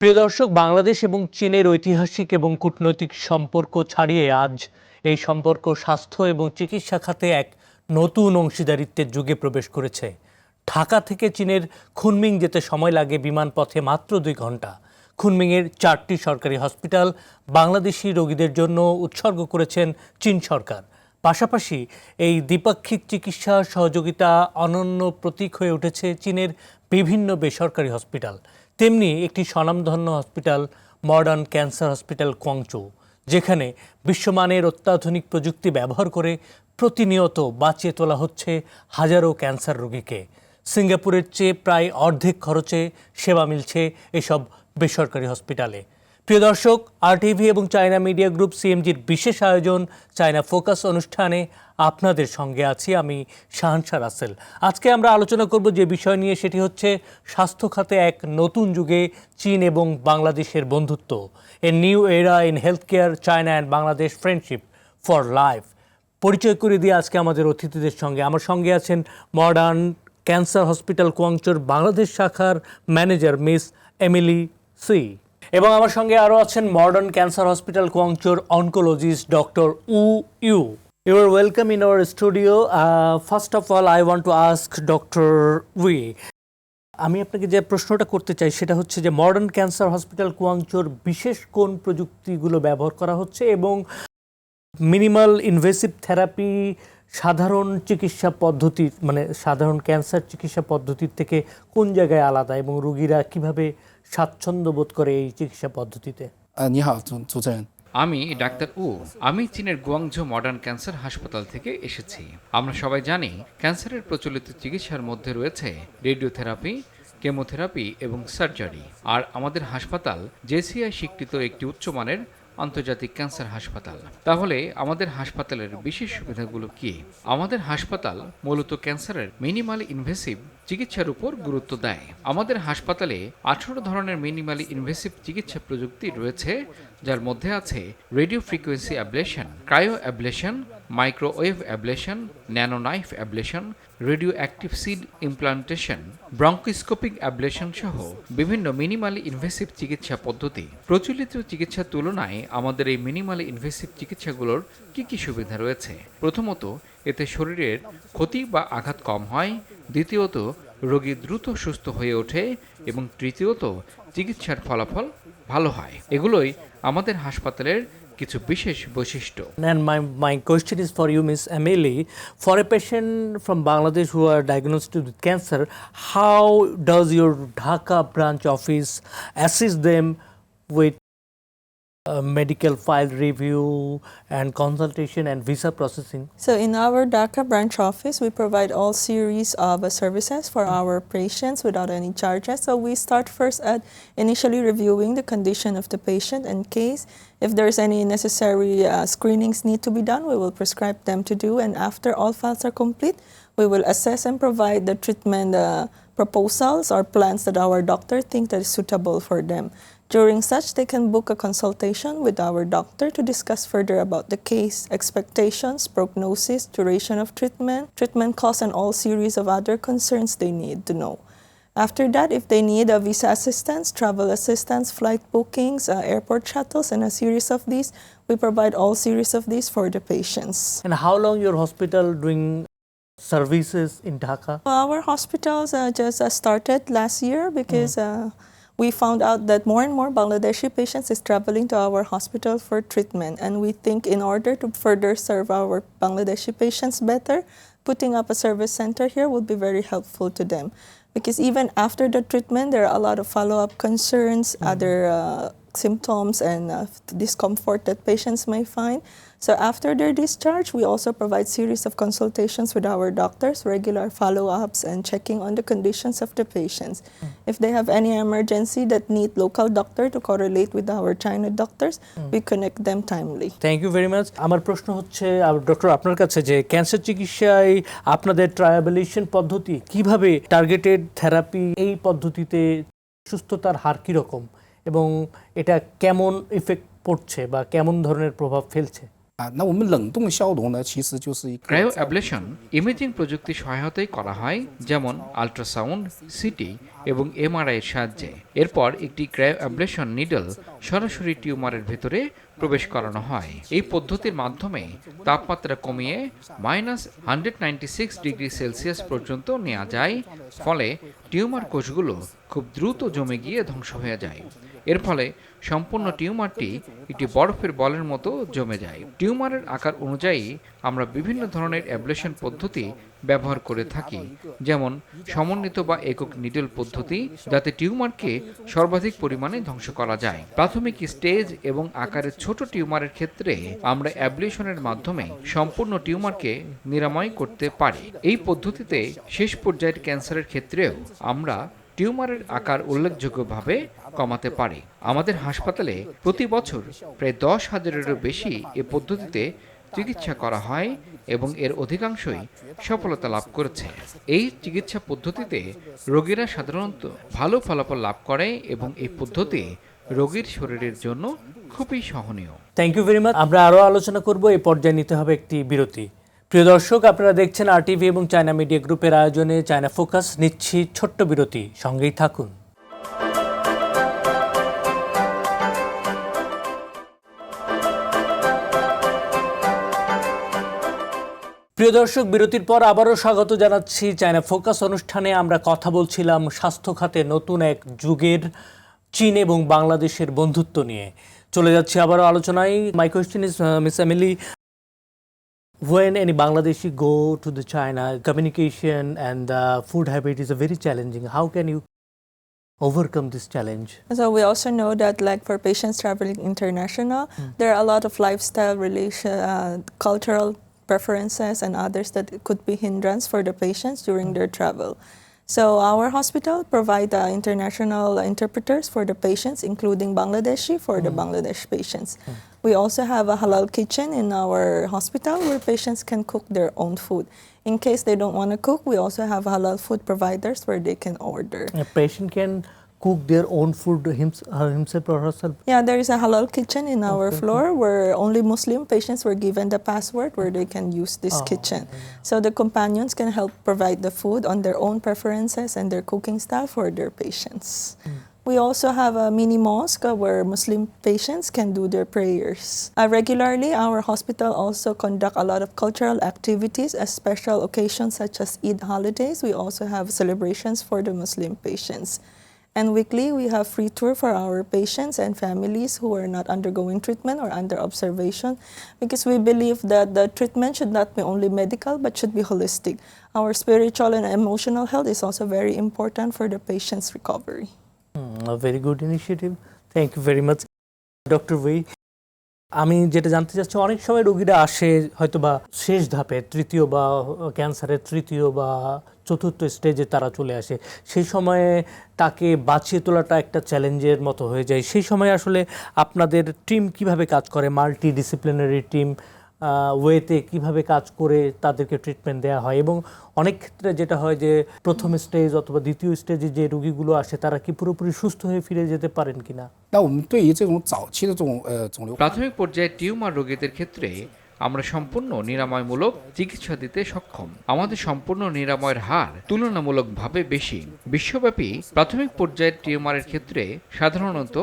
প্রিয় দর্শক, বাংলাদেশ এবং চীনের ঐতিহাসিক এবং কূটনৈতিক সম্পর্ক ছাড়িয়ে আজ এই সম্পর্ক স্বাস্থ্য এবং চিকিৎসা খাতে এক নতুন অংশীদারিত্বের যুগে প্রবেশ করেছে। ঢাকা থেকে চীনের খুনমিং যেতে সময় লাগে বিমানপথে মাত্র 2 ঘন্টা। খুনমিংয়ের 4টি সরকারি হসপিটাল বাংলাদেশি রোগীদের জন্য উৎসর্গ করেছেন চীন সরকার। পাশাপাশি এই দ্বিপাক্ষিক চিকিৎসা সহযোগিতা অনন্য প্রতীক হয়ে উঠেছে চীনের বিভিন্ন বেসরকারি হসপিটাল। তেমনি একটি স্বনামধন্য হসপিটাল মডার্ন ক্যান্সার হসপিটাল কোয়াংচৌ, যেখানে বিশ্বমানের অত্যাধুনিক প্রযুক্তি ব্যবহার করে প্রতিনিয়ত বাঁচিয়ে তোলা হচ্ছে হাজারো ক্যান্সার রোগীকে। সিঙ্গাপুরের চেয়ে প্রায় অর্ধেক খরচে সেবা মিলছে এসব বেসরকারি হসপিটালে। প্রিয় দর্শক, RTV এবং চায়না মিডিয়া গ্রুপ CMGর বিশেষ আয়োজন চায়না ফোকাস অনুষ্ঠানে আপনাদের সঙ্গে আছি আমি শাহানশাহ রাসেল। আজকে আমরা আলোচনা করব যে বিষয় নিয়ে, সেটি হচ্ছে স্বাস্থ্য খাতে এক নতুন যুগে চীন এবং বাংলাদেশের বন্ধুত্ব। এ নিউ এরা in health care, China and Bangladesh friendship for life. পরিচয় করে দিয়ে আজকে আমাদের অতিথিদের সঙ্গে আমার সঙ্গে আছেন মডার্ন ক্যান্সার হসপিটাল কোয়াংচৌর বাংলাদেশ শাখার ম্যানেজার মিস এমিলি সি, এবং আমার সঙ্গে আরও আছেন মডার্ন ক্যান্সার হসপিটাল কোয়াংচৌর oncologist doctor Wu Yu. You are welcome in our studio. First of all, I want to ask Dr. Wei. আমি আপনাকে যে প্রশ্নটা করতে চাই সেটা হচ্ছে যে মডার্ন ক্যান্সার হসপিটাল কোয়াংচৌর বিশেষ কোন প্রযুক্তিগুলো ব্যবহার করা হচ্ছে, এবং মিনিমাল ইনভেসিভ থেরাপি সাধারণ চিকিৎসা পদ্ধতি, মানে সাধারণ ক্যান্সার চিকিৎসা পদ্ধতির থেকে কোন জায়গায় আলাদা, এবং রোগীরা কিভাবে স্বাচ্ছন্দ্য বোধ করে এই চিকিৎসা পদ্ধতিতে? 你好，主持人。 আমি ডাক্তার উ। আমি চীনের গুয়াংঝৌ মডার্ন ক্যান্সার হাসপাতাল থেকে এসেছি। আমরা সবাই জানি ক্যান্সারের প্রচলিত চিকিৎসার মধ্যে রয়েছে রেডিওথেরাপি, কেমোথেরাপি এবং সার্জারি। আর আমাদের হাসপাতাল JCI স্বীকৃত একটি উচ্চমানের আন্তর্জাতিক ক্যান্সার হাসপাতাল। তাহলে আমাদের হাসপাতালের বিশেষ সুবিধাগুলো কি? আমাদের হাসপাতাল মূলত ক্যান্সারের মিনিমালি ইনভেসিভ চিকিৎসার উপর গুরুত্ব দেয়। আমাদের হাসপাতালে 18 ধরনের মিনিমালি ইনভেসিভ চিকিৎসা প্রযুক্তি রয়েছে, যার মধ্যে আছে radio frequency ablation, cryo ablation, microwave ablation, nanoknife ablation, radio active seed implantation, bronchoscopic ablation সহ বিভিন্ন মিনিমালি ইনভেসিভ চিকিৎসা পদ্ধতি। প্রচলিত চিকিৎসার তুলনায় আমাদের এই মিনিমালি ইনভেসিভ চিকিৎসাগুলোর কি সুবিধা রয়েছে? প্রথমত, এতে শরীরের ক্ষতি বা আঘাত কম হয়। দ্বিতীয়ত, রোগী দ্রুত সুস্থ হয়ে ওঠে। এবং তৃতীয়ত, চিকিৎসার ফলাফল ভালো হয়। এগুলোই আমাদের হাসপাতালের কিছু বিশেষ বৈশিষ্ট্য। And my question is for you, Miss Emily. For a patient from Bangladesh who are diagnosed with cancer, how does your Dhaka branch office assist them with medical file review and consultation and visa processing? So in our Dhaka branch office, we provide all series of services for our patients without any charges. So we start first at initially reviewing the condition of the patient. In case if there's any necessary screenings need to be done, we will prescribe them to do. And after all files are complete, we will assess and provide the treatment proposals or plans that our doctor thinks that is suitable for them. During such, they can book a consultation with our doctor to discuss further about the case, expectations, prognosis, duration of treatment costs, and all series of other concerns they need to know. After that, if they need a visa assistance, travel assistance, flight bookings, airport shuttles, and a series of these, we provide all series of these for the patients. And how long your hospital doing services in Dhaka? Our hospitals just started last year because we found out that more and more Bangladeshi patients is traveling to our hospital for treatment, and we think in order to further serve our Bangladeshi patients better, putting up a service center here would be very helpful to them. Because even after the treatment, there are a lot of follow-up concerns, other symptoms and discomfort that patients may find. So after their discharge, we also provide series of consultations with our doctors, regular follow-ups, and checking on the conditions of the patients. If they have any emergency that need local doctor to correlate with our China doctors, we connect them timely. Thank you very much. আমার প্রশ্ন হচ্ছে doctor আপনার কাছে, যে cancer চিকিৎসায় আপনাদের ট্রায়াবলিশন পদ্ধতি কিভাবে, টার্গেটেড থেরাপি এই পদ্ধতিতে সুস্থতার হার কীরকম, এবং এটা কেমন ইফেক্ট পড়ছে বা কেমন ধরনের প্রভাব ফেলছে? 那我们冷冻消毒呢，其实就是一个 ক্রায়ো অ্যাবলেশন ইমেজিং প্রযুক্তি সহায়তায় করা হয়, যেমন আল্ট্রাসাউন্ড, সিটি এবং এমআরআই এর সাহায্যে। এরপর একটি ক্রায়ো অ্যাবলেশন নিডল সরাসরি টিউমারের ভেতরে প্রবেশ করানো হয়। এই পদ্ধতির মাধ্যমে তাপমাত্রা কমিয়ে -196 পর্যন্ত নেওয়া যায়, ফলে টিউমার কোষগুলো খুব দ্রুত জমে গিয়ে ধ্বংস হয়ে যায়। এর ফলে সম্পূর্ণ টিউমারটি একটি বরফের বলের মতো জমে যায়। টিউমারের আকার অনুযায়ী আমরা বিভিন্ন ধরনের অ্যাবলেশন পদ্ধতি ব্যবহার করে থাকি, যেমন সমন্বিত বা একক নিডল পদ্ধতি, যাতে টিউমারকে সর্বাধিক পরিমাণে ধ্বংস করা যায়। প্রাথমিক স্টেজ এবং আকারের ছোট টিউমারের ক্ষেত্রে আমরা অ্যাবলেশনের মাধ্যমে সম্পূর্ণ টিউমারকে নিরাময় করতে পারি। এই পদ্ধতিতে শেষ পর্যায়ের ক্যান্সারের ক্ষেত্রেও আমরা টিউমারের আকার উল্লেখযোগ্যভাবে কমাতে পারি। আমাদের হাসপাতালে প্রতি বছর প্রায় 10,000-এরও বেশি এ পদ্ধতিতে চিকিৎসা করা হয় এবং এর অধিকাংশই সফলতা লাভ করেছে। এই চিকিৎসা পদ্ধতিতে রোগীরা সাধারণত ভালো ফলাফল লাভ করে এবং এই পদ্ধতি রোগীর শরীরের জন্য খুবই সহনীয়। Thank you very much. আমরা আরও আলোচনা করব, এই পর্যায়ে নিতে হবে একটি বিরতি। প্রিয় দর্শক, আপনারা দেখছেন RTV এবং চায়না মিডিয়া গ্রুপের আয়োজনে চায়না ফোকাস। নিচ্ছি ছোট্ট বিরতি, সঙ্গেই থাকুন। প্রিয় দর্শক, বিরতির পর আবারও স্বাগত জানাচ্ছি চায়না ফোকাস অনুষ্ঠানে। আমরা কথা বলছিলাম স্বাস্থ্য খাতে নতুন এক যুগের চীন এবং বাংলাদেশের বন্ধুত্ব নিয়ে। চলে যাচ্ছি আবারও আলোচনায়। My question is miss Emily, when any Bangladeshi go to the China, communication and food habit is a very challenging. How can you overcome this challenge? So we also know that, like, for patients traveling international, there are a lot of lifestyle cultural preferences and others that could be hindrance for the patients during their travel. So our hospital provide international interpreters for the patients, including Bangladeshi for the Bangladesh patients. We also have a halal kitchen in our hospital where patients can cook their own food. In case they don't want to cook, we also have halal food providers where they can order. A patient can cook their own food himself or herself? Yeah, there is a halal kitchen in our floor where only Muslim patients were given the password where they can use this kitchen. So the companions can help provide the food on their own preferences and their cooking style for their patients. We also have a mini mosque where Muslim patients can do their prayers. Regularly, our hospital also conduct a lot of cultural activities as special occasions such as Eid holidays. We also have celebrations for the Muslim patients. And weekly, we have free tour for our patients and families who are not undergoing treatment or under observation, because we believe that the treatment should not be only medical but should be holistic. Our spiritual and emotional health is also very important for the patient's recovery. A very good initiative. Thank you very much, Dr. Wei. আমি যেটা জানতে চাচ্ছি, অনেক সময় রোগীরা আসে হয়তো বা শেষ ধাপে, তৃতীয় বা ক্যান্সারের তৃতীয় বা চতুর্থ স্টেজে তারা চলে আসে। সেই সময়ে তাকে বাঁচিয়ে তোলাটা একটা চ্যালেঞ্জের মতো হয়ে যায়। সেই সময় আসলে আপনাদের টিম কিভাবে কাজ করে, মাল্টি ডিসিপ্লিনারি টিম ওয়েতে কিভাবে কাজ করে তাদেরকে ট্রিটমেন্ট দেওয়া হয়? এবং অনেক ক্ষেত্রে যেটা হয় যে প্রথম স্টেজ অথবা দ্বিতীয় স্টেজে যে রোগীগুলো আসে তারা কি পুরোপুরি সুস্থ হয়ে ফিরে যেতে পারেন কিনা?那我们对于这种早期的这种肿瘤， প্রাথমিক পর্যায়ে টিউমার রোগীদের ক্ষেত্রে আমরা সম্পূর্ণ নিরাময়মূলক চিকিৎসা দিতে সক্ষম। আমাদের সম্পূর্ণ নিরাময়ের হার তুলনামূলকভাবে বেশি। বিশ্বব্যাপী প্রাথমিক পর্যায়ের টিউমারের ক্ষেত্রে সাধারণত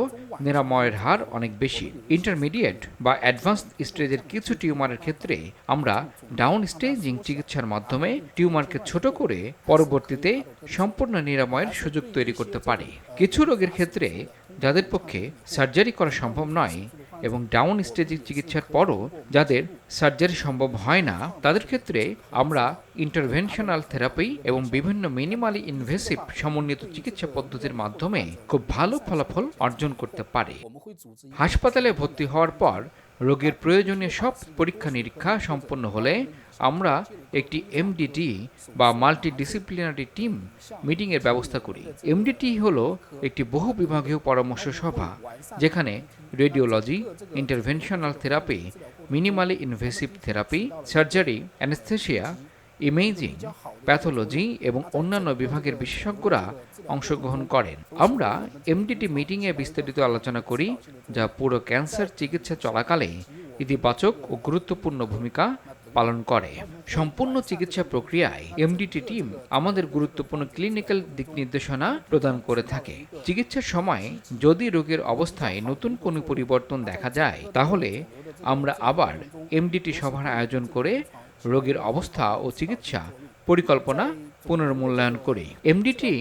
নিরাময়ের হার অনেক বেশি। ইন্টারমিডিয়েট বা অ্যাডভান্স স্টেজের কিছু টিউমারের ক্ষেত্রে আমরা ডাউন স্টেজিং চিকিৎসার মাধ্যমে টিউমারকে ছোট করে পরবর্তীতে সম্পূর্ণ নিরাময়ের সুযোগ তৈরি করতে পারি। কিছু রোগের ক্ষেত্রে যাদের পক্ষে সার্জারি করা সম্ভব নয় এবং ডাউন স্টেজিং চিকিৎসার পরও যাদের সার্জারি সম্ভব হয় না, তাদের ক্ষেত্রে আমরা ইন্টারভেনশনাল থেরাপি এবং বিভিন্ন মিনিমালি ইনভেসিভ সমন্বিত চিকিৎসা পদ্ধতির মাধ্যমে খুব ভালো ফলাফল অর্জন করতে পারি। হাসপাতালে ভর্তি হওয়ার পর রোগীর প্রয়োজনীয় সব পরীক্ষা নিরীক্ষা সম্পন্ন হলে আমরা একটি এমডিটি বা মাল্টিডিসিপ্লিনারি টিম মিটিংয়ের ব্যবস্থা করি। এমডিটি হলো একটি বহু বিভাগীয় পরামর্শ সভা, যেখানে radiology, interventional therapy, minimally invasive therapy, surgery, anaesthesia, imaging, pathology এবং অন্যান্য বিভাগের বিশেষজ্ঞরা অংশগ্রহণ করেন। আমরা এমডিটি মিটিংয়ে বিস্তারিত আলোচনা করি, যা পুরো ক্যান্সার চিকিৎসা চলাকালে ইতিবাচক ও গুরুত্বপূর্ণ ভূমিকা পালন করে। সম্পূর্ণ চিকিৎসা প্রক্রিয়ায় এমডিটি টিম আমাদের গুরুত্বপূর্ণ ক্লিনিক্যাল দিক নির্দেশনা প্রদান করে থাকে। চিকিৎসার সময় যদি রোগীর অবস্থায় নতুন কোনো পরিবর্তন দেখা যায়, তাহলে আমরা আবার এমডিটি সভার আয়োজন করে রোগীর অবস্থা ও চিকিৎসা পরিকল্পনা পুনর্মূল্যায়ন করি। এমডিটি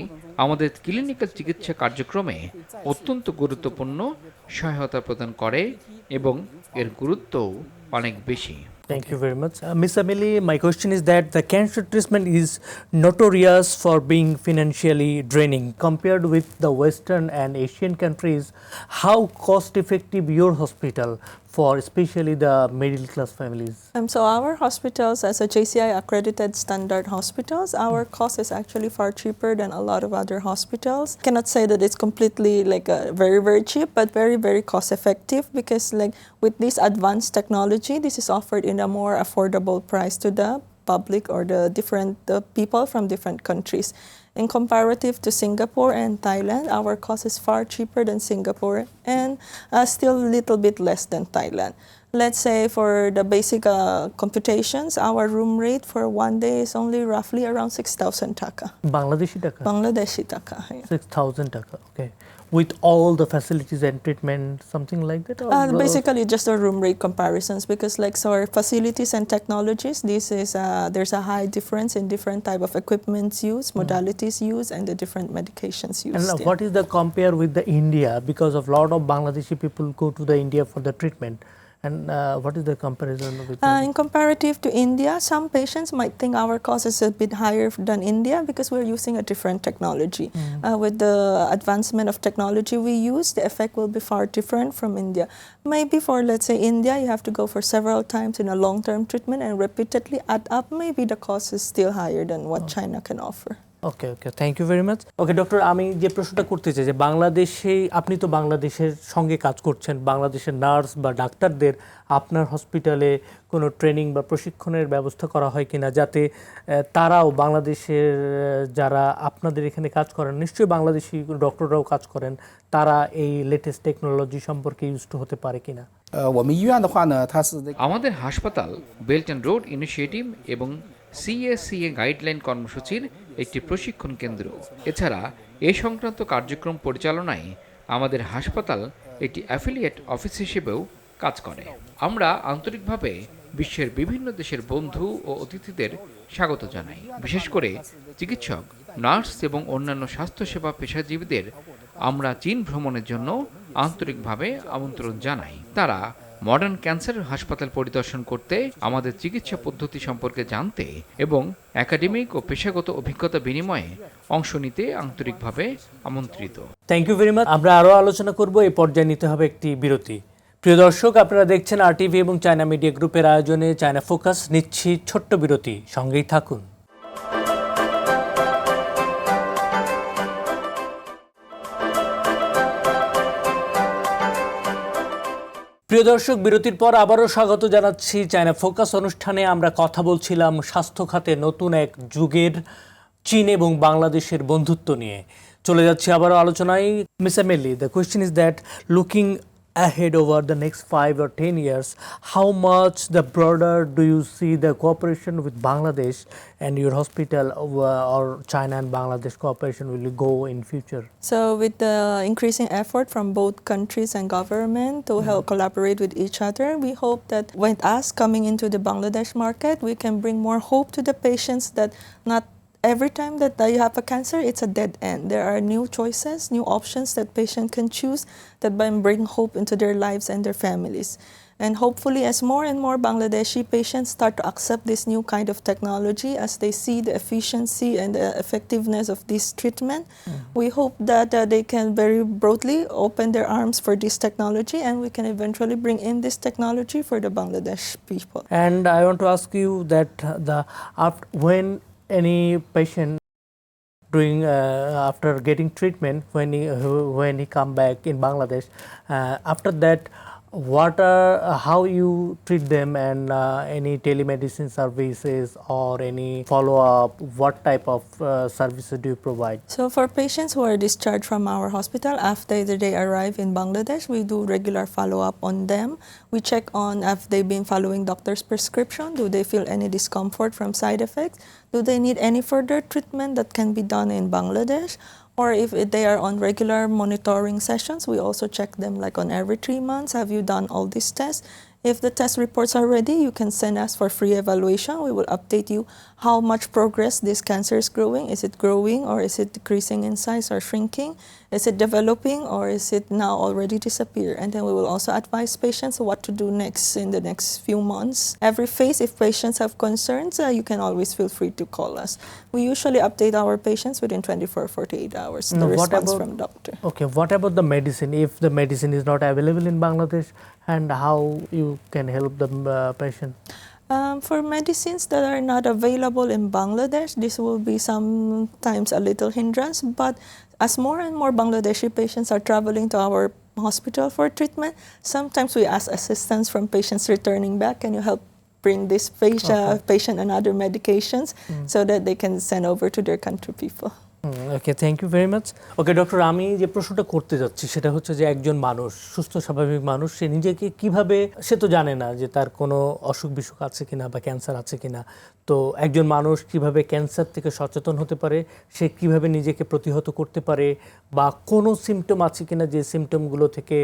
আমাদের ক্লিনিক্যাল চিকিৎসা কার্যক্রমে অত্যন্ত গুরুত্বপূর্ণ সহায়তা প্রদান করে এবং এর গুরুত্বও অনেক বেশি। Thank you very much. Miss Emily, my question is that the cancer treatment is notorious for being financially draining. Compared with the Western and Asian countries, how cost effective your hospital for especially the middle class families? So our hospitals, as a JCI accredited standard hospitals, our cost is actually far cheaper than a lot of other hospitals. Cannot say that it's completely like very, very cheap, but very, very cost effective, because like with this advanced technology, this is offered in a more affordable price to the public or the people from different countries. In comparative to Singapore and Thailand, our cost is far cheaper than Singapore and still a little bit less than Thailand. Let's say for the basic computations, our room rate for one day is only roughly around 6,000 taka. Bangladeshi taka? Bangladeshi taka. Yeah. 6,000 taka, okay. With all the facilities and treatment, something like that? Or Basically, just the room rate comparisons, because like so our facilities and technologies, this is there's a high difference in different type of equipments used, modalities used, and the different medications used. And yeah. what is the compare with the India? Because of lot of Bangladeshi people go to the India for the treatment. And what is the comparison with In comparative to India, some patients might think our cost is a bit higher than India because we're using a different technology. With the advancement of technology we use, the effect will be far different from India. Maybe for, let's say, India, you have to go for several times in a long-term treatment and repeatedly add up, maybe the cost is still higher than what China can offer. Okay okay thank you very much. Okay doctor, আমি যে প্রশ্নটা করতে চাই যে বাংলাদেশে আপনি তো বাংলাদেশের সঙ্গে কাজ করছেন, বাংলাদেশের নার্স বা ডাক্তারদের আপনার হসপিটালে কোনো ট্রেনিং বা প্রশিক্ষণের ব্যবস্থা করা হয় কিনা, যাতে তারাও বাংলাদেশের যারা আপনাদের এখানে কাজ করেন, নিশ্চয়ই বাংলাদেশি ডক্টররাও কাজ করেন, তারা এই লেটেস্ট টেকনোলজি সম্পর্কে ইউজড হতে পারে কিনা? 我们医院的话呢，它是这个 আমাদের হাসপাতাল বেল্ট অ্যান্ড রোড ইনিশিয়েটিভ এবং সিএসিএ গাইডলাইন কর্মসূচির একটি প্রশিক্ষণ কেন্দ্র। এছাড়া এ সংক্রান্ত কার্যক্রম পরিচালনায় আমাদের হাসপাতাল একটি অ্যাফিলিয়েট অফিস হিসেবেও কাজ করে। আমরা আন্তরিকভাবে বিশ্বের বিভিন্ন দেশের বন্ধু ও অতিথিদের স্বাগত জানাই। বিশেষ করে চিকিৎসক, নার্স এবং অন্যান্য স্বাস্থ্যসেবা পেশাজীবীদের আমরা চীন ভ্রমণের জন্য আন্তরিকভাবে আমন্ত্রণ জানাই। তারা মডার্ন ক্যান্সার হাসপাতাল পরিদর্শন করতে, আমাদের চিকিৎসা পদ্ধতি সম্পর্কে জানতে এবং একাডেমিক ও পেশাগত অভিজ্ঞতা বিনিময়ে অংশ নিতে আন্তরিকভাবে আমন্ত্রিত। Thank you very much. আমরা আরও আলোচনা করব, এই পর্যায়ে নিতে হবে একটি বিরতি। প্রিয় দর্শক, আপনারা দেখছেন আরটিভি এবং চায়না মিডিয়া গ্রুপের আয়োজনে চায়না ফোকাস। নিচ্ছি ছোট্ট বিরতি, সঙ্গেই থাকুন। প্রিয় দর্শক, বিরতির পর আবারও স্বাগত জানাচ্ছি চায়না ফোকাস অনুষ্ঠানে। আমরা কথা বলছিলাম স্বাস্থ্য খাতে নতুন এক যুগের চীন এবং বাংলাদেশের বন্ধুত্ব নিয়ে। চলে যাচ্ছি আবারও আলোচনায়। Miss Emily, the question is that looking ahead over the next 5 or 10 years, how much the broader do you see the cooperation with Bangladesh and your hospital or China and Bangladesh cooperation will go in future? So with the increasing effort from both countries and government to help collaborate with each other, we hope that with us coming into the Bangladesh market, we can bring more hope to the patients, that not every time that you have a cancer, it's a dead end. There are new choices, new options that patient can choose that bring hope into their lives and their families. And hopefully, as more and more Bangladeshi patients start to accept this new kind of technology, as they see the efficiency and the effectiveness of this treatment, we hope that they can very broadly open their arms for this technology, and we can eventually bring in this technology for the Bangladesh people. And I want to ask you that when any patient doing after getting treatment, when he come back in Bangladesh, after that, what are how you treat them, and any telemedicine services or any follow-up, what type of services do you provide? So for patients who are discharged from our hospital after they arrive in Bangladesh, we do regular follow-up on them. We check on if they've been following doctor's prescription, do they feel any discomfort from side effects, do they need any further treatment that can be done in Bangladesh, or if they are on regular monitoring sessions, we also check them like on every 3 months. Have you done all these tests? If the test reports are ready, you can send us for free evaluation. We will update you how much progress this cancer is growing. Is it growing, or is it decreasing in size or shrinking? Is it developing, or is it now already disappear? And then we will also advise patients what to do next in the next few months. Every phase, if patients have concerns, you can always feel free to call us. We usually update our patients within 24 or 48 hours, the Now, what response about- from doctor. Okay, what about the medicine? If the medicine is not available in Bangladesh, and how you can help the patient? For medicines that are not available in Bangladesh, this will be sometimes a little hindrance, but as more and more Bangladeshi patients are traveling to our hospital for treatment, sometimes we ask assistance from patients returning back. Can you help bring this patient and other medications so that they can send over to their country people? Okay, thank you very much. Okay doctor, আমি যে প্রশ্নটা করতে যাচ্ছি সেটা হচ্ছে যে একজন মানুষ, সুস্থ স্বাভাবিক মানুষ, সে নিজেকে কিভাবে, সে তো জানে না যে তার কোনো অসুখ বিসুখ আছে কিনা বা ক্যান্সার আছে কিনা, তো একজন মানুষ কিভাবে ক্যান্সার থেকে সচেতন হতে পারে, সে কিভাবে নিজেকে প্রতিহত করতে পারে, বা কোনো সিমটম আছে কিনা যে সিমটমগুলো থেকে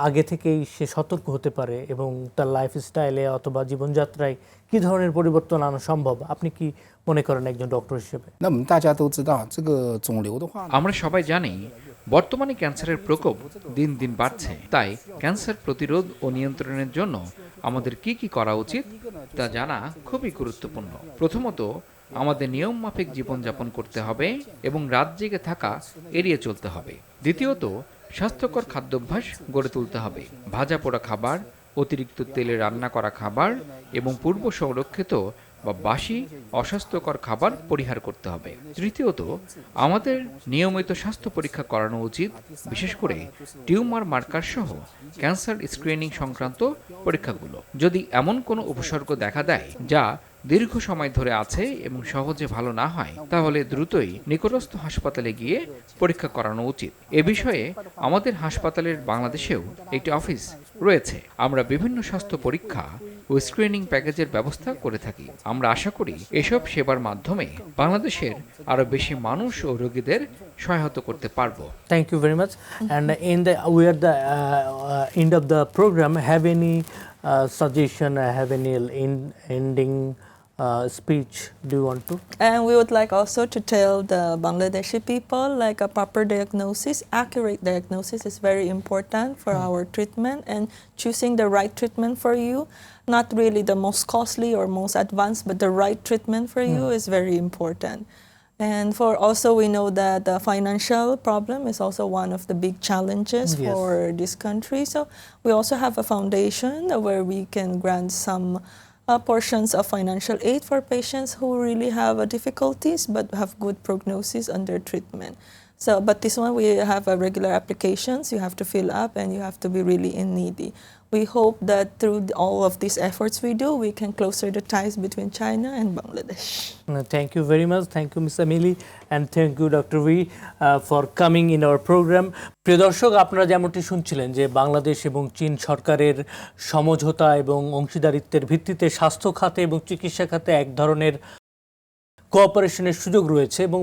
আগে থেকেই সে সতর্ক হতে পারে, এবং তার লাইফস্টাইলে অথবা জীবনযাত্রায় কী ধরনের পরিবর্তন আনা সম্ভব, আপনি কি মনে করেন একজন ডক্টর হিসেবে?那我们大家都知道，这个肿瘤的话呢， আমরা সবাই জানি বর্তমানে ক্যান্সারের প্রকোপ দিন দিন বাড়ছে। তাই ক্যান্সার প্রতিরোধ ও নিয়ন্ত্রণের জন্য আমাদের কি কি করা উচিত তা জানা খুবই গুরুত্বপূর্ণ। প্রথমত, আমাদের নিয়ম মাফিক জীবনযাপন করতে হবে এবং রাত জেগে থাকা এড়িয়ে চলতে হবে। দ্বিতীয়ত, স্বাস্থ্যকর খাদ্যাভ্যাস গড়ে তুলতে হবে। ভাজা পোড়া খাবার, অতিরিক্ত তেলে রান্না করা খাবার এবং পূর্ব সংরক্ষিত বা বাসি অস্বাস্থ্যকর খাবার পরিহার করতে হবে। তৃতীয়ত, আমাদের নিয়মিত স্বাস্থ্য পরীক্ষা করানো উচিত, বিশেষ করে টিউমার মার্কার সহ ক্যান্সার স্ক্রিনিং সংক্রান্ত পরীক্ষাগুলো। যদি এমন কোনো উপসর্গ দেখা দেয় যা দীর্ঘ সময় ধরে আছে এবং সহজে ভালো না হয়, তাহলে দ্রুতই নিকটস্থ হাসপাতালে গিয়ে পরীক্ষা করানো উচিত। এ বিষয়ে আমাদের হাসপাতালের বাংলাদেশেও একটি অফিস রয়েছে। আমরা বিভিন্ন স্বাস্থ্য পরীক্ষা ও স্ক্রিনিং প্যাকেজের ব্যবস্থা করে থাকি। আমরা আশা করি এসব সেবার মাধ্যমে বাংলাদেশের আরও বেশি মানুষ ও রোগীদের সহায়তা করতে পারব। Thank you very much. And we are the end of the program. Have any suggestion? Have any ending speech? Do you want to? And we would like also to tell the Bangladeshi people like a proper diagnosis, accurate diagnosis is very important for our treatment, and choosing the right treatment for you, not really the most costly or most advanced, but the right treatment for you is very important. And for also, we know that the financial problem is also one of the big challenges Yes. for this country. So we also have a foundation where we can grant some portions of financial aid for patients who really have difficulties but have good prognosis under treatment. So, but this one we have regular applications you have to fill up, and you have to be really needy. We hope that through all of these efforts we do, we can closer the ties between China and Bangladesh. Thank you very much. Thank you, Ms. Amili, and thank you, Dr. V, for coming in our program. প্রিয় দর্শক, আপনারা যেমনটি শুনছিলেন যে বাংলাদেশ এবং চীন সরকারের সমঝোতা এবং অংশীদারিত্বের ভিত্তিতে স্বাস্থ্য খাতে এবং চিকিৎসা খাতে এক ধরনের কোঅপারেশনের সুযোগ রয়েছে, এবং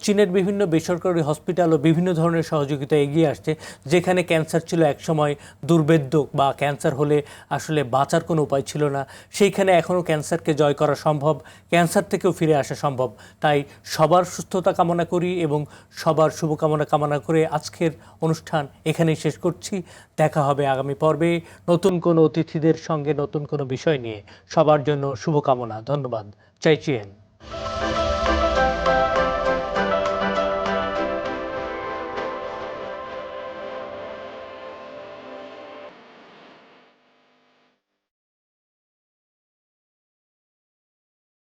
চীনের বিভিন্ন বেসরকারি হসপিটাল ও বিভিন্ন ধরনের সহযোগিতা এগিয়ে আসছে। যেখানে ক্যান্সার ছিল একসময় দুর্ভেদ্য, বা ক্যান্সার হলে আসলে বাঁচার কোনো উপায় ছিল না, সেইখানে এখনও ক্যান্সারকে জয় করা সম্ভব, ক্যান্সার থেকেও ফিরে আসা সম্ভব। তাই সবার সুস্থতা কামনা করি এবং সবার শুভকামনা কামনা করে আজকের অনুষ্ঠান এখানেই শেষ করছি। দেখা হবে আগামী পর্বে নতুন কোনো অতিথিদের সঙ্গে, নতুন কোনো বিষয় নিয়ে। সবার জন্য শুভকামনা। ধন্যবাদ। চাইচিয়েন।